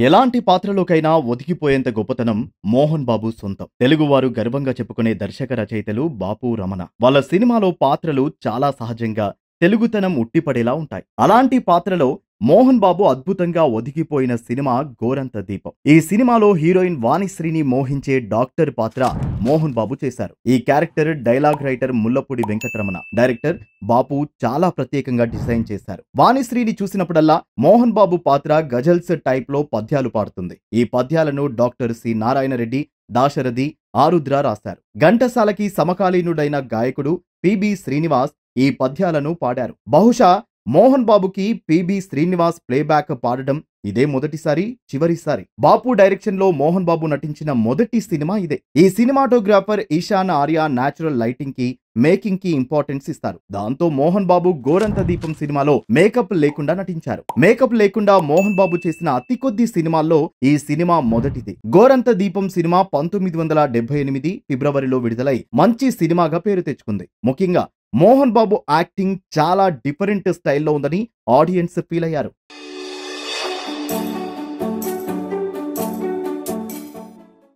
ఎలాంటి పాత్రలోకైనా ఒదిగిపోయేంత గొప్పతనం మోహన్ బాబు సొంతం. తెలుగువారు గర్వంగా చెప్పుకునే దర్శక రచయితలు బాపు రమణ. వాళ్ళ సినిమాలో పాత్రలు చాలా సహజంగా తెలుగుతనం ఉట్టిపడేలా ఉంటాయి. అలాంటి పాత్రలో మోహన్ బాబు అద్భుతంగా ఒదిగిపోయిన సినిమా గోరంత దీపం. ఈ సినిమాలో హీరోయిన్ వాణిశ్రీని మోహించే డాక్టర్ పాత్ర మోహన్ బాబు చేశారు. ఈ character dialogue writer Mullapudi Venkataramana, director Bapu చాలా ప్రత్యేకంగా డిజైన్ చేశారు. వాణిశ్రీని చూసినప్పుడల్లా మోహన్ బాబు పాత్ర గజల్స్ టైప్ లో పద్యాలు పాడుతుంది. ఈ పద్యాలను డాక్టర్ సి నారాయణ రెడ్డి, దాశరథి, ఆరుద్ర రాశారు. ఘంటసాలకి సమకాలీనుడైన గాయకుడు పిబి శ్రీనివాస్ ఈ పద్యాలను పాడారు. బహుశా మోహన్ బాబుకి పిబి శ్రీనివాస్ ప్లేబ్యాక్ పాడడం ఇదే మొదటిసారి, చివరిసారి. బాపు డైరెక్షన్ లో మోహన్ బాబు నటించిన మొదటి సినిమా ఇదే. ఈ cinematographer Ishan Arya natural lighting కి, మేకింగ్ కి ఇంపార్టెన్స్ ఇస్తారు. దాంతో మోహన్ బాబు గోరంత దీపం సినిమాలో మేకప్ లేకుండా నటించారు. మేకప్ లేకుండా మోహన్ బాబు చేసిన అతి కొద్ది సినిమాల్లో ఈ సినిమా మొదటిది. గోరంత దీపం సినిమా 1978 ఫిబ్రవరిలో విడుదలై మంచి సినిమాగా పేరు తెచ్చుకుంది. ముఖ్యంగా మోహన్ బాబు యాక్టింగ్ చాలా డిఫరెంట్ స్టైల్లో ఉందని ఆడియన్స్ ఫీల్ అయ్యారు.